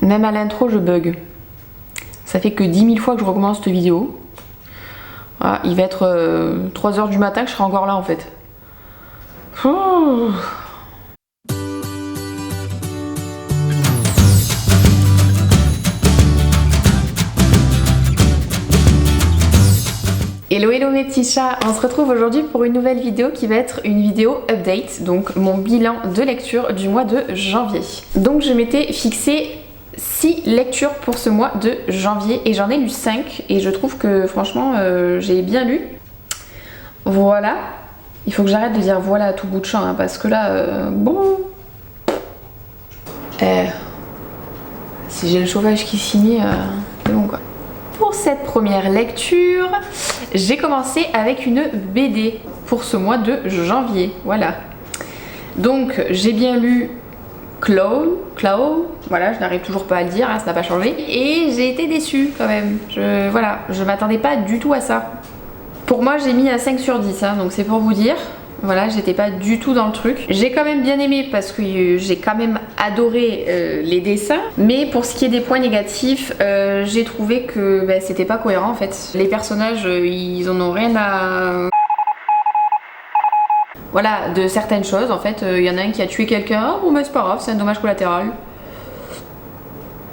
Même à l'intro, je bug. Ça fait que 10 000 fois que je recommence cette vidéo. Voilà, il va être 3 h du matin que je serai encore là en fait. Ouh. Hello hello mes petits chats, on se retrouve aujourd'hui pour une nouvelle vidéo qui va être une vidéo update, donc mon bilan de lecture du mois de janvier. Donc je m'étais fixé 6 lectures pour ce mois de janvier et j'en ai lu 5 et je trouve que franchement j'ai bien lu. Voilà, il faut que j'arrête de dire voilà à tout bout de champ hein, parce que là, bon... si j'ai le chauffage qui finit, c'est bon quoi. Pour cette première lecture, j'ai commencé avec une BD pour ce mois de janvier, voilà. Donc j'ai bien lu Claw, voilà, je n'arrive toujours pas à le dire, hein, ça n'a pas changé. Et j'ai été déçue quand même, voilà, je m'attendais pas du tout à ça. Pour moi j'ai mis un 5 sur 10, hein, donc c'est pour vous dire. Voilà, j'étais pas du tout dans le truc. J'ai quand même bien aimé parce que j'ai quand même adoré les dessins. Mais pour ce qui est des points négatifs, j'ai trouvé que c'était pas cohérent en fait. Les personnages, ils en ont rien à... Voilà, de certaines choses en fait. Il y en a un qui a tué quelqu'un. Oh, bon bah c'est pas grave, c'est un dommage collatéral.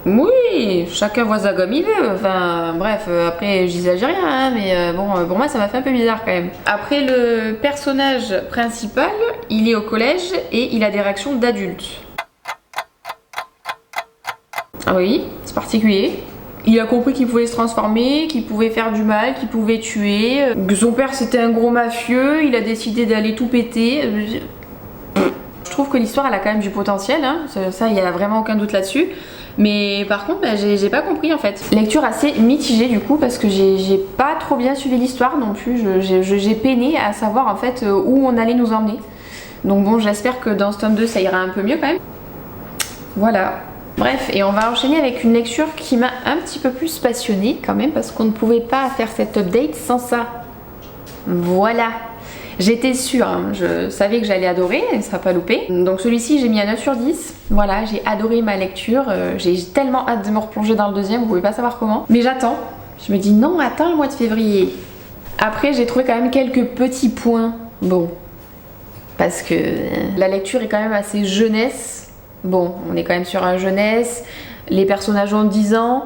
Oui, chacun voit ça comme il veut, enfin bref, après j'exagère rien, hein, mais bon, pour moi ça m'a fait un peu bizarre quand même. Après le personnage principal, il est au collège et il a des réactions d'adulte. Ah oui, c'est particulier. Il a compris qu'il pouvait se transformer, qu'il pouvait faire du mal, qu'il pouvait tuer, que son père c'était un gros mafieux, il a décidé d'aller tout péter. Je trouve que l'histoire elle a quand même du potentiel, hein. Ça il n'y a vraiment aucun doute là-dessus. Mais par contre j'ai pas compris en fait. Lecture assez mitigée du coup parce que j'ai pas trop bien suivi l'histoire non plus. J'ai peiné à savoir en fait où on allait nous emmener. Donc bon, j'espère que dans ce tome 2 ça ira un peu mieux quand même. Voilà. Bref, et on va enchaîner avec une lecture qui m'a un petit peu plus passionnée quand même parce qu'on ne pouvait pas faire cette update sans ça. Voilà. J'étais sûre, hein, je savais que j'allais adorer, ça ne sera pas loupé. Donc celui-ci j'ai mis un 9 sur 10. Voilà, j'ai adoré ma lecture, j'ai tellement hâte de me replonger dans le deuxième, vous pouvez pas savoir comment. Mais j'attends, je me dis non, attends le mois de février. Après j'ai trouvé quand même quelques petits points, bon, parce que la lecture est quand même assez jeunesse. Bon, on est quand même sur un jeunesse, les personnages ont 10 ans.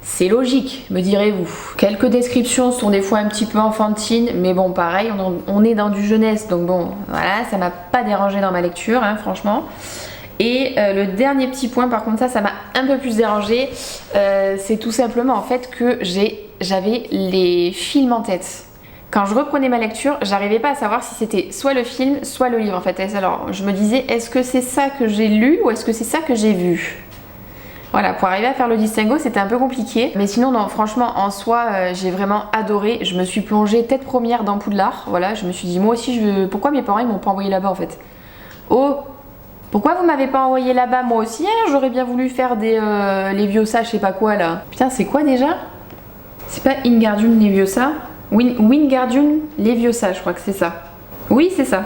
C'est logique, me direz-vous. Quelques descriptions sont des fois un petit peu enfantines, mais bon, pareil, on est dans du jeunesse, donc bon, voilà, ça m'a pas dérangé dans ma lecture, hein, franchement. Et le dernier petit point, par contre, ça m'a un peu plus dérangé, c'est tout simplement en fait que j'avais les films en tête. Quand je reprenais ma lecture, j'arrivais pas à savoir si c'était soit le film, soit le livre en fait. Alors, je me disais, est-ce que c'est ça que j'ai lu ou est-ce que c'est ça que j'ai vu ? Voilà, pour arriver à faire le distinguo, c'était un peu compliqué. Mais sinon, non, franchement, en soi, j'ai vraiment adoré. Je me suis plongée tête première dans Poudlard. Voilà, je me suis dit, moi aussi, pourquoi mes parents, ils m'ont pas envoyé là-bas, en fait? Oh, pourquoi vous m'avez pas envoyé là-bas? Moi aussi, hein, j'aurais bien voulu faire les Leviosa, je sais pas quoi, là. Putain, c'est quoi, déjà? C'est pas Wingardium Leviosa? Wingardium Leviosa, je crois que c'est ça. Oui, c'est ça.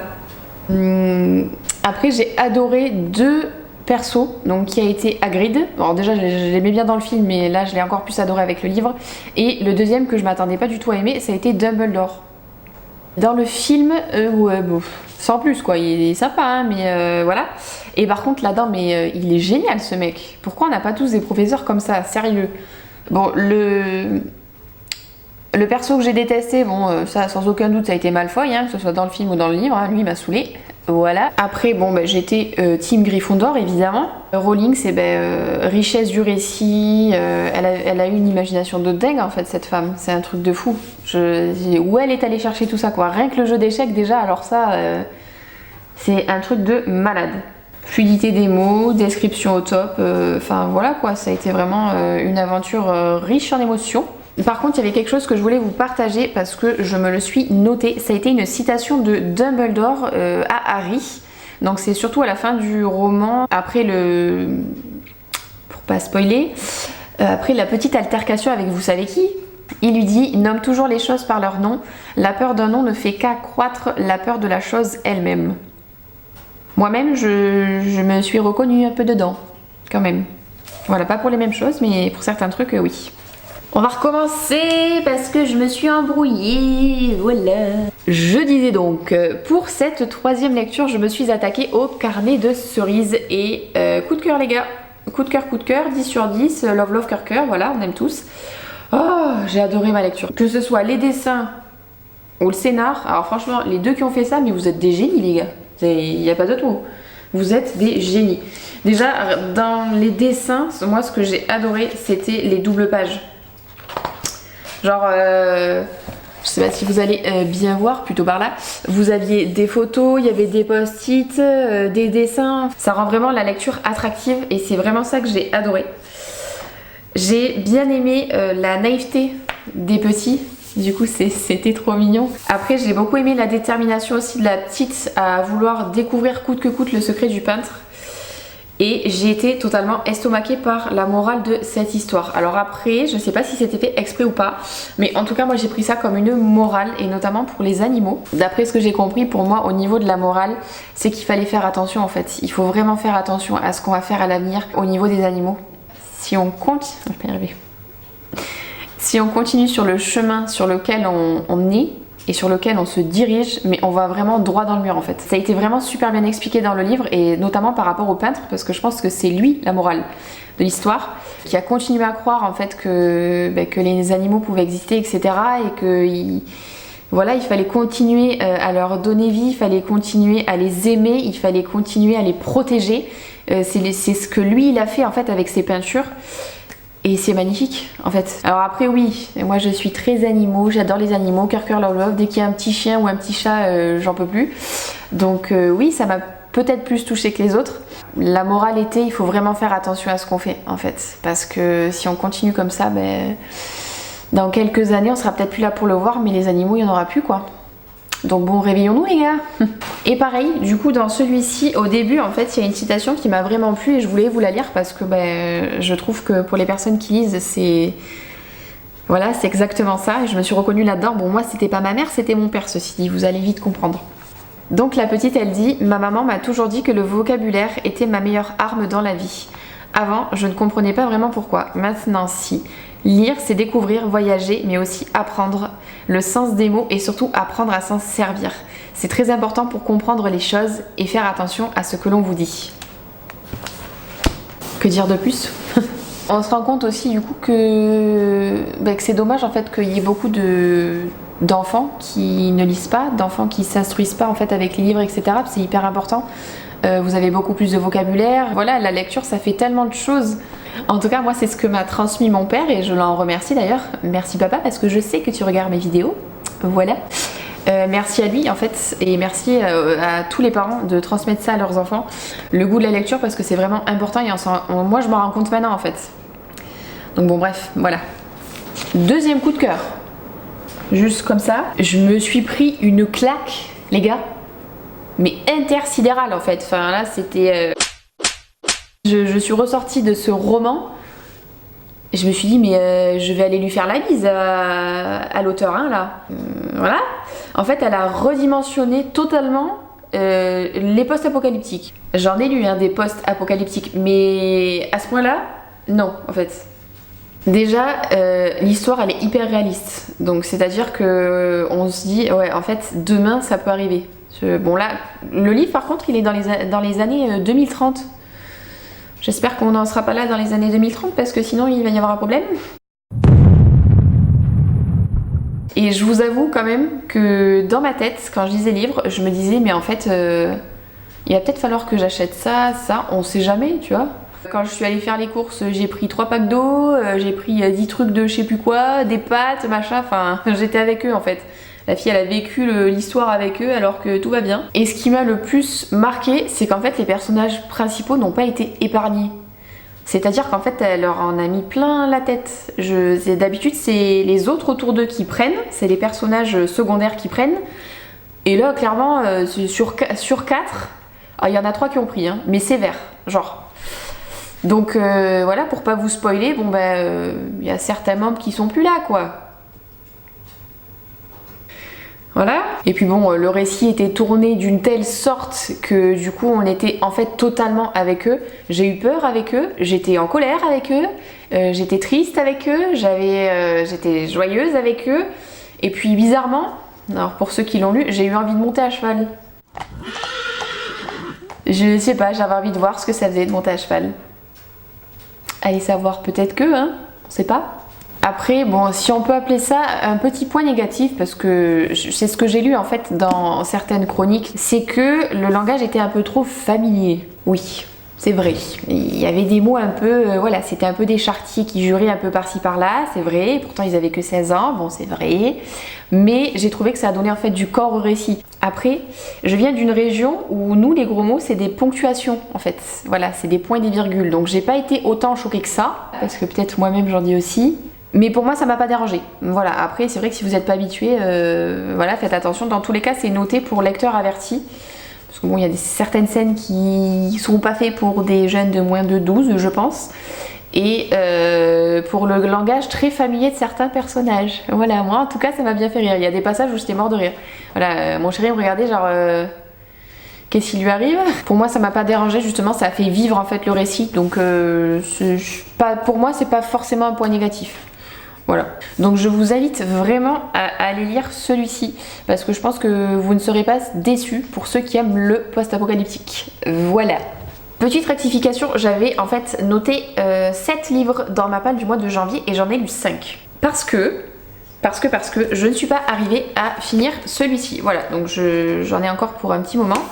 Après, j'ai adoré 2... perso, donc qui a été Hagrid. Alors déjà je l'aimais bien dans le film mais là je l'ai encore plus adoré avec le livre. Et le deuxième que je m'attendais pas du tout à aimer, ça a été Dumbledore. Dans le film, ouais, bon, sans plus quoi, il est sympa hein, mais voilà. Et par contre là-dedans, mais il est génial ce mec. Pourquoi on n'a pas tous des professeurs comme ça, sérieux? Bon, le perso que j'ai détesté, bon ça sans aucun doute ça a été Malfoy, hein, que ce soit dans le film ou dans le livre, hein, lui il m'a saoulé. Voilà. Après, bon, j'étais team Gryffondor évidemment. Rowling, c'est richesse du récit. Elle a eu une imagination de dingue en fait, cette femme. C'est un truc de fou. Où elle est allée chercher tout ça quoi. Rien que le jeu d'échecs déjà, alors ça, c'est un truc de malade. Fluidité des mots, description au top. Enfin voilà quoi, ça a été vraiment une aventure riche en émotions. Par contre, il y avait quelque chose que je voulais vous partager parce que je me le suis noté. Ça a été une citation de Dumbledore à Harry. Donc c'est surtout à la fin du roman, après pour pas spoiler, après la petite altercation avec vous savez qui. Il lui dit « Nomme toujours les choses par leur nom. La peur d'un nom ne fait qu'accroître la peur de la chose elle-même. » Moi-même, je me suis reconnue un peu dedans, quand même. Voilà, pas pour les mêmes choses, mais pour certains trucs, oui. On va recommencer parce que je me suis embrouillée, voilà. Je disais donc, pour cette 3e lecture, je me suis attaquée au carnet de cerises et coup de cœur les gars. Coup de cœur, 10 sur 10, love love cœur cœur, voilà, on aime tous. Oh, j'ai adoré ma lecture. Que ce soit les dessins ou le scénar, alors franchement, les deux qui ont fait ça, mais vous êtes des génies les gars. Il n'y a pas d'autre mot. Vous êtes des génies. Déjà, dans les dessins, moi ce que j'ai adoré, c'était les doubles pages. Genre, je sais pas si vous allez bien voir, plutôt par là. Vous aviez des photos, il y avait des post-it, des dessins. Ça rend vraiment la lecture attractive et c'est vraiment ça que j'ai adoré. J'ai bien aimé la naïveté des petits. Du coup, c'était trop mignon. Après, j'ai beaucoup aimé la détermination aussi de la petite à vouloir découvrir coûte que coûte le secret du peintre. Et j'ai été totalement estomaquée par la morale de cette histoire. Alors après, je sais pas si c'était fait exprès ou pas, mais en tout cas moi j'ai pris ça comme une morale, et notamment pour les animaux. D'après ce que j'ai compris, pour moi au niveau de la morale, c'est qu'il fallait faire attention en fait. Il faut vraiment faire attention à ce qu'on va faire à l'avenir au niveau des animaux. Si on continue, je vais pas y arriver. Si on continue sur le chemin sur lequel on est, et sur lequel on se dirige, mais on va vraiment droit dans le mur en fait. Ça a été vraiment super bien expliqué dans le livre, et notamment par rapport au peintre, parce que je pense que c'est lui la morale de l'histoire, qui a continué à croire en fait que les animaux pouvaient exister, etc. Et que voilà, il fallait continuer à leur donner vie, il fallait continuer à les aimer, il fallait continuer à les protéger. C'est ce que lui il a fait en fait avec ses peintures. Et c'est magnifique en fait. Alors après oui, moi je suis très animaux, j'adore les animaux, cœur cœur love love. Dès qu'il y a un petit chien ou un petit chat, j'en peux plus. Donc oui, ça m'a peut-être plus touchée que les autres. La morale était, il faut vraiment faire attention à ce qu'on fait en fait. Parce que si on continue comme ça, dans quelques années on sera peut-être plus là pour le voir, mais les animaux il n'y en aura plus quoi. Donc bon, réveillons-nous les gars. Et pareil, du coup dans celui-ci, au début en fait il y a une citation qui m'a vraiment plu et je voulais vous la lire parce que je trouve que pour les personnes qui lisent, c'est exactement ça, et je me suis reconnue là-dedans. Bon, moi c'était pas ma mère, c'était mon père, ceci dit, vous allez vite comprendre. Donc la petite elle dit: ma maman m'a toujours dit que le vocabulaire était ma meilleure arme dans la vie. Avant je ne comprenais pas vraiment pourquoi, maintenant si. Lire, c'est découvrir, voyager, mais aussi apprendre le sens des mots et surtout apprendre à s'en servir. C'est très important pour comprendre les choses et faire attention à ce que l'on vous dit. Que dire de plus? On se rend compte aussi du coup que c'est dommage en fait qu'il y ait beaucoup d'enfants qui ne lisent pas, d'enfants qui s'instruisent pas en fait avec les livres, etc. C'est hyper important. Vous avez beaucoup plus de vocabulaire. Voilà, la lecture ça fait tellement de choses. En tout cas moi c'est ce que m'a transmis mon père et je l'en remercie d'ailleurs. Merci papa, parce que je sais que tu regardes mes vidéos. Voilà. Merci à lui en fait, et merci à tous les parents de transmettre ça à leurs enfants, le goût de la lecture, parce que c'est vraiment important et moi je m'en rends compte maintenant en fait. Donc bon bref, voilà. Deuxième coup de cœur. Juste comme ça, je me suis pris une claque les gars, mais intersidérale en fait. Enfin là c'était... Je suis ressortie de ce roman. Je me suis dit mais je vais aller lui faire la bise à l'auteur hein, là. Voilà. En fait elle a redimensionné totalement les post-apocalyptiques. J'en ai lu des post-apocalyptiques, mais à ce point là, non en fait. Déjà l'histoire elle est hyper réaliste. Donc c'est à dire que on se dit ouais en fait demain ça peut arriver. Bon là le livre par contre il est dans les années 2030. J'espère qu'on n'en sera pas là dans les années 2030 parce que sinon il va y avoir un problème. Et je vous avoue quand même que dans ma tête, quand je lisais le livre, je me disais mais en fait il va peut-être falloir que j'achète ça, on sait jamais, tu vois. Quand je suis allée faire les courses, j'ai pris 3 packs d'eau, j'ai pris 10 trucs de je sais plus quoi, des pâtes, machin, enfin j'étais avec eux en fait. La fille elle a vécu l'histoire avec eux alors que tout va bien. Et ce qui m'a le plus marqué, c'est qu'en fait les personnages principaux n'ont pas été épargnés. C'est-à-dire qu'en fait elle leur en a mis plein la tête. D'habitude c'est les autres autour d'eux qui prennent, c'est les personnages secondaires qui prennent. Et là clairement sur 4, il y en a 3 qui ont pris, hein, mais sévère, genre. Donc voilà, pour pas vous spoiler, bon y a certains membres qui sont plus là quoi. Voilà. Et puis bon, le récit était tourné d'une telle sorte que du coup on était en fait totalement avec eux. J'ai eu peur avec eux, j'étais en colère avec eux, j'étais triste avec eux, j'étais joyeuse avec eux. Et puis bizarrement, alors pour ceux qui l'ont lu, j'ai eu envie de monter à cheval. Je sais pas, j'avais envie de voir ce que ça faisait de monter à cheval. Allez savoir, peut-être que, hein, on sait pas. Après, bon, si on peut appeler ça un petit point négatif, parce que c'est ce que j'ai lu en fait dans certaines chroniques, c'est que le langage était un peu trop familier. Oui, c'est vrai. Il y avait des mots un peu, voilà, c'était un peu des charretiers qui juraient un peu par-ci par-là, c'est vrai. Pourtant, ils avaient que 16 ans, bon, c'est vrai. Mais j'ai trouvé que ça a donné en fait du corps au récit. Après, je viens d'une région où nous, les gros mots, c'est des ponctuations en fait. Voilà, c'est des points et des virgules. Donc, j'ai pas été autant choquée que ça, parce que peut-être moi-même j'en dis aussi. Mais pour moi, ça m'a pas dérangé. Voilà, après, c'est vrai que si vous n'êtes pas habitué, voilà, faites attention. Dans tous les cas, c'est noté pour lecteur averti. Parce que bon, il y a certaines scènes qui sont pas faites pour des jeunes de moins de 12, je pense. Et pour le langage très familier de certains personnages. Voilà, moi, en tout cas, ça m'a bien fait rire. Il y a des passages où j'étais mort de rire. Voilà, mon chéri me regardait genre... Qu'est-ce qui lui arrive? Pour moi, ça m'a pas dérangé, justement, ça a fait vivre en fait le récit. Donc, pour moi, c'est pas forcément un point négatif. Voilà. Donc je vous invite vraiment à aller lire celui-ci parce que je pense que vous ne serez pas déçus pour ceux qui aiment le post-apocalyptique. Voilà. Petite rectification, j'avais en fait noté 7 livres dans ma palle du mois de janvier et j'en ai lu 5. Parce que je ne suis pas arrivée à finir celui-ci. Voilà, donc j'en ai encore pour un petit moment.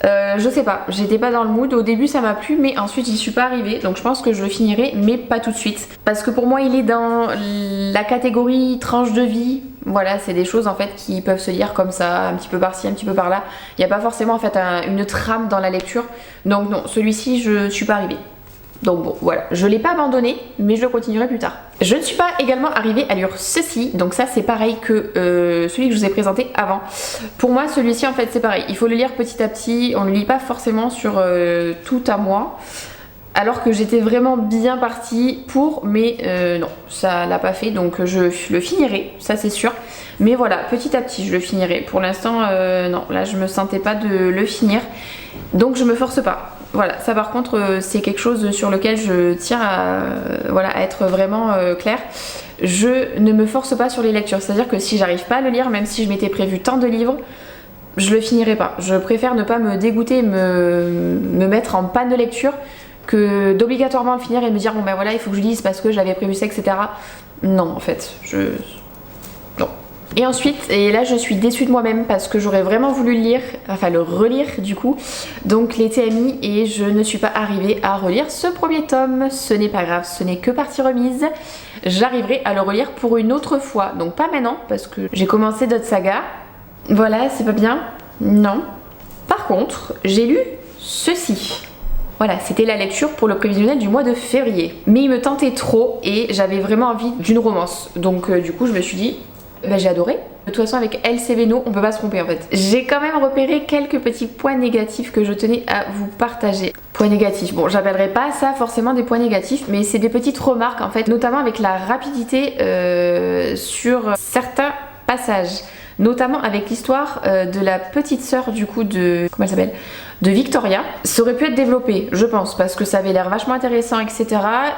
Je sais pas, j'étais pas dans le mood. Au début ça m'a plu, mais ensuite j'y suis pas arrivée. Donc je pense que je le finirai, mais pas tout de suite. Parce que pour moi il est dans la catégorie tranche de vie. Voilà, c'est des choses en fait qui peuvent se lire comme ça, un petit peu par-ci, un petit peu par-là. Il n'y a pas forcément en fait une trame dans la lecture. Donc non, celui-ci je suis pas arrivée. Donc bon, voilà, je l'ai pas abandonné, mais je le continuerai plus tard. Je ne suis pas également arrivée à lire ceci, donc ça c'est pareil que celui que je vous ai présenté avant. Pour moi, celui-ci en fait c'est pareil, il faut le lire petit à petit, on ne le lit pas forcément sur tout à moi. Alors que j'étais vraiment bien partie pour, mais non, ça l'a pas fait, donc je le finirai, ça c'est sûr. Mais voilà, petit à petit je le finirai. Pour l'instant, non, là je me sentais pas de le finir, donc je me force pas. Voilà, ça par contre c'est quelque chose sur lequel je tiens à être vraiment claire. Je ne me force pas sur les lectures, c'est à dire que si j'arrive pas à le lire, même si je m'étais prévu tant de livres, je le finirai pas. Je préfère ne pas me dégoûter, me mettre en panne de lecture que d'obligatoirement le finir et me dire bon ben voilà il faut que je lise parce que j'avais prévu ça, etc. Non en fait, non. Et ensuite, et là je suis déçue de moi-même parce que j'aurais vraiment voulu le lire, enfin le relire du coup, donc l'été a mis et je ne suis pas arrivée à relire ce premier tome. Ce n'est pas grave, ce n'est que partie remise, j'arriverai à le relire pour une autre fois, donc pas maintenant parce que j'ai commencé d'autres sagas. Voilà, c'est pas bien, non. Par contre, j'ai lu ceci. Voilà, c'était la lecture pour le prévisionnel du mois de février. Mais il me tentait trop et j'avais vraiment envie d'une romance, donc du coup je me suis dit... Bah, j'ai adoré. De toute façon avec LC Veno on peut pas se tromper en fait. J'ai quand même repéré quelques petits points négatifs que je tenais à vous partager. Points négatifs, bon j'appellerai pas ça forcément des points négatifs, mais c'est des petites remarques en fait, notamment avec la rapidité sur certains passages. Notamment avec l'histoire de la petite sœur du coup de... Comment elle s'appelle ? De Victoria. Ça aurait pu être développé, je pense, parce que ça avait l'air vachement intéressant, etc.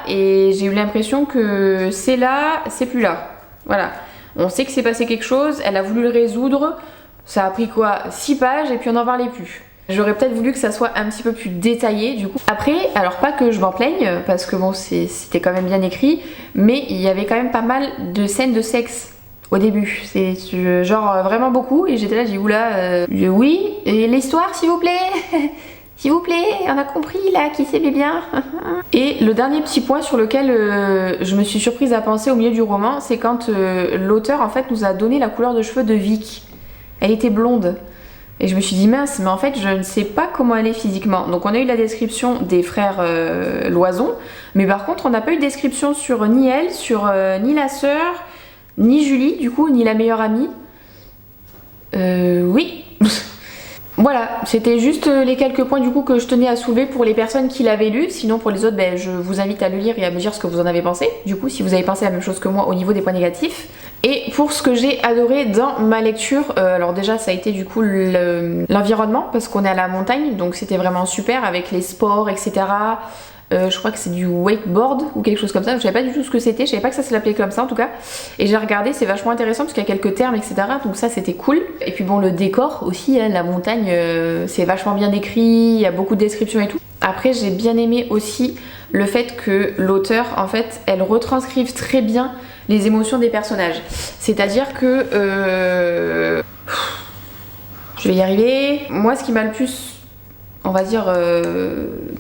Et j'ai eu l'impression que c'est là, c'est plus là. Voilà. On sait que c'est passé quelque chose, elle a voulu le résoudre, ça a pris quoi 6 pages et puis on n'en parlait plus. J'aurais peut-être voulu que ça soit un petit peu plus détaillé du coup. Après, alors pas que je m'en plaigne, parce que bon c'était quand même bien écrit, mais il y avait quand même pas mal de scènes de sexe au début. C'est genre vraiment beaucoup et j'étais là, j'ai dit oula, oui, et l'histoire s'il vous plaît. S'il vous plaît, on a compris là qui s'aimait bien. Et le dernier petit point sur lequel je me suis surprise à penser au milieu du roman, c'est quand l'auteur en fait nous a donné la couleur de cheveux de Vic. Elle était blonde. Et je me suis dit mince, mais en fait je ne sais pas comment elle est physiquement. Donc on a eu la description des frères Loison, mais par contre on n'a pas eu de description sur ni elle, sur ni la sœur, ni Julie du coup, ni la meilleure amie. Oui. Voilà, c'était juste les quelques points du coup que je tenais à soulever pour les personnes qui l'avaient lu. Sinon pour les autres, ben, je vous invite à le lire et à me dire ce que vous en avez pensé. Du coup, si vous avez pensé la même chose que moi au niveau des points négatifs. Et pour ce que j'ai adoré dans ma lecture, alors déjà ça a été du coup l'environnement parce qu'on est à la montagne, donc c'était vraiment super avec les sports, etc. Je crois que c'est du wakeboard ou quelque chose comme ça. Je savais pas du tout ce que c'était, je savais pas que ça s'appelait comme ça en tout cas. Et j'ai regardé, c'est vachement intéressant parce qu'il y a quelques termes, etc. Donc ça c'était cool. Et puis bon, le décor aussi, hein, la montagne, c'est vachement bien décrit, il y a beaucoup de descriptions et tout. Après j'ai bien aimé aussi le fait que l'auteur, en fait, elle retranscrive très bien les émotions des personnages. C'est-à-dire que... je vais y arriver. Moi ce qui m'a le plus, on va dire,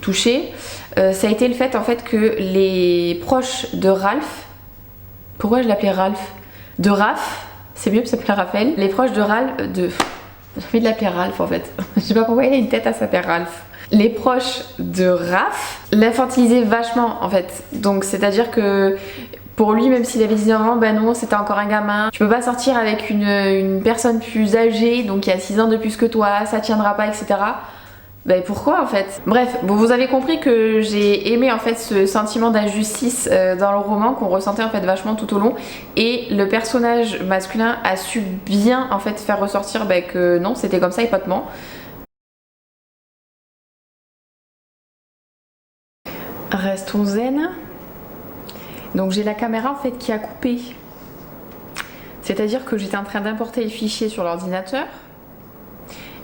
touchée, ça a été le fait en fait que les proches de Ralph, pourquoi je l'appelais Ralph? De Raph, c'est mieux que ça s'appelle Raphaël. Les proches de Ralph, j'ai envie de l'appeler Ralph en fait. Je sais pas pourquoi il a une tête à s'appeler Ralph. Les proches de Raph l'infantilisaient vachement en fait. Donc c'est à dire que pour lui, même s'il avait 19 ans, ben non, c'était encore un gamin. Tu peux pas sortir avec une personne plus âgée, donc qui a 6 ans de plus que toi, ça tiendra pas, etc. Ben pourquoi en fait? Bref, bon, vous avez compris que j'ai aimé en fait ce sentiment d'injustice dans le roman qu'on ressentait en fait vachement tout au long, et le personnage masculin a su bien en fait faire ressortir ben, que non, c'était comme ça et pas de ment. Restons zen. Donc j'ai la caméra en fait qui a coupé. C'est-à-dire que j'étais en train d'importer le fichier sur l'ordinateur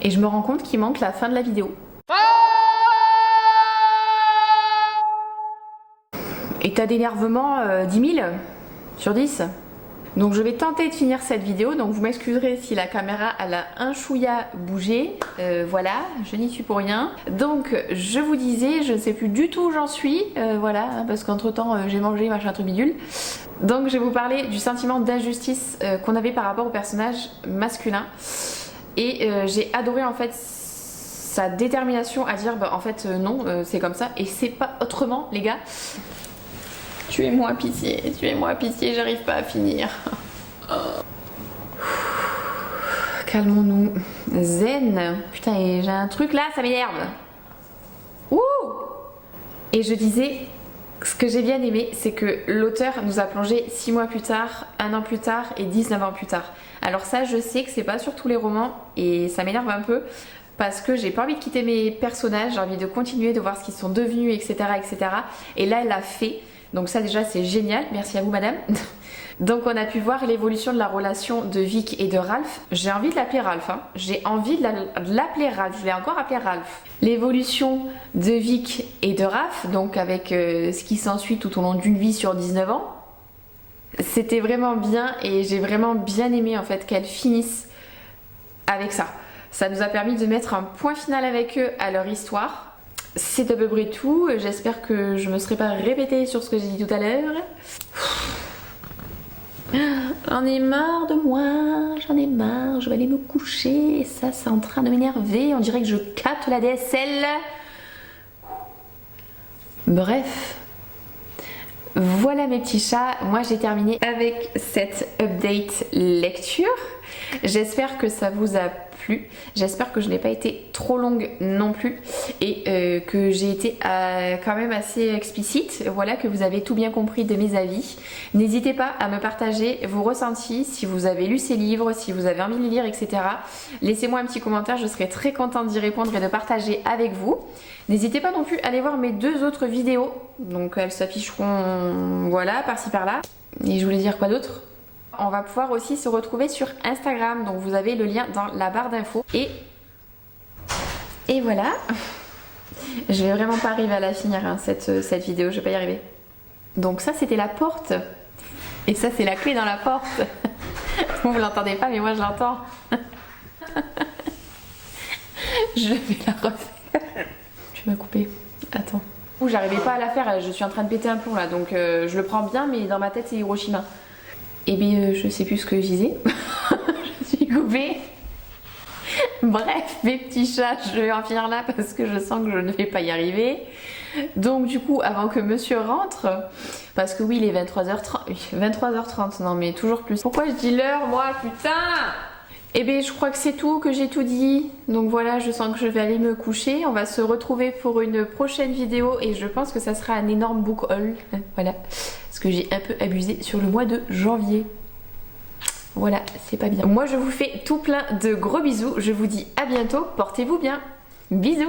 et je me rends compte qu'il manque la fin de la vidéo. État d'énervement 10 000 sur 10. Donc je vais tenter de finir cette vidéo, donc vous m'excuserez si la caméra elle a un chouïa bougé, voilà, je n'y suis pour rien. Donc je vous disais, je ne sais plus du tout où j'en suis, voilà, parce qu'entre temps j'ai mangé machin truc bidule. Donc je vais vous parler du sentiment d'injustice qu'on avait par rapport au personnage masculin. Et j'ai adoré en fait sa détermination à dire bah en fait non, c'est comme ça et c'est pas autrement les gars. Tuez-moi pitié, j'arrive pas à finir. Calmons-nous. Zen. Putain, j'ai un truc là, ça m'énerve. Ouh. Et je disais, ce que j'ai bien aimé, c'est que l'auteur nous a plongé 6 mois plus tard, 1 an plus tard et 19 ans plus tard. Alors ça, je sais que c'est pas sur tous les romans et ça m'énerve un peu. Parce que j'ai pas envie de quitter mes personnages, j'ai envie de continuer de voir ce qu'ils sont devenus, etc., etc. Et là, elle l'a fait. Donc ça déjà c'est génial, merci à vous madame. Donc on a pu voir l'évolution de la relation de Vic et de Ralph. J'ai envie de l'appeler Ralph, hein. J'ai envie de l'appeler Ralph, je l'ai encore appelé Ralph. L'évolution de Vic et de Raph, donc avec ce qui s'ensuit tout au long d'une vie sur 19 ans. C'était vraiment bien et j'ai vraiment bien aimé en fait qu'elles finissent avec ça. Ça nous a permis de mettre un point final avec eux à leur histoire. C'est à peu près tout, j'espère que je me serai pas répétée sur ce que j'ai dit tout à l'heure. J'en ai marre de moi, j'en ai marre, je vais aller me coucher, et ça c'est en train de m'énerver, on dirait que je capte la DSL. Bref, voilà mes petits chats, moi j'ai terminé avec cette update lecture. J'espère que ça vous a plu, j'espère que je n'ai pas été trop longue non plus et que j'ai été quand même assez explicite, voilà, que vous avez tout bien compris de mes avis. N'hésitez pas à me partager vos ressentis, si vous avez lu ces livres, si vous avez envie de les lire, etc. Laissez-moi un petit commentaire, je serai très contente d'y répondre et de partager avec vous. N'hésitez pas non plus à aller voir mes 2 autres vidéos, donc elles s'afficheront voilà par-ci par-là. Et je voulais dire quoi d'autre? On va pouvoir aussi se retrouver sur Instagram, donc vous avez le lien dans la barre d'infos. Et voilà, je vais vraiment pas arriver à la finir hein, cette vidéo, je vais pas y arriver. Donc ça c'était la porte, et ça c'est la clé dans la porte. Vous l'entendez pas mais moi je l'entends. Je vais la refaire. Je vais me couper, attends. J'arrivais pas à la faire, je suis en train de péter un plomb là, donc je le prends bien mais dans ma tête c'est Hiroshima. Et bien je sais plus ce que je disais. Je suis coupée. Bref mes petits chats, je vais en finir là parce que je sens que je ne vais pas y arriver. Donc du coup avant que monsieur rentre, parce que oui il est 23h30, non mais toujours plus. Pourquoi je dis l'heure moi putain? Et bien je crois que c'est tout, que j'ai tout dit. Donc voilà, je sens que je vais aller me coucher. On va se retrouver pour une prochaine vidéo et je pense que ça sera un énorme book haul. Voilà, parce que j'ai un peu abusé sur le mois de janvier. Voilà, c'est pas bien. Moi je vous fais tout plein de gros bisous. Je vous dis à bientôt, portez-vous bien. Bisous.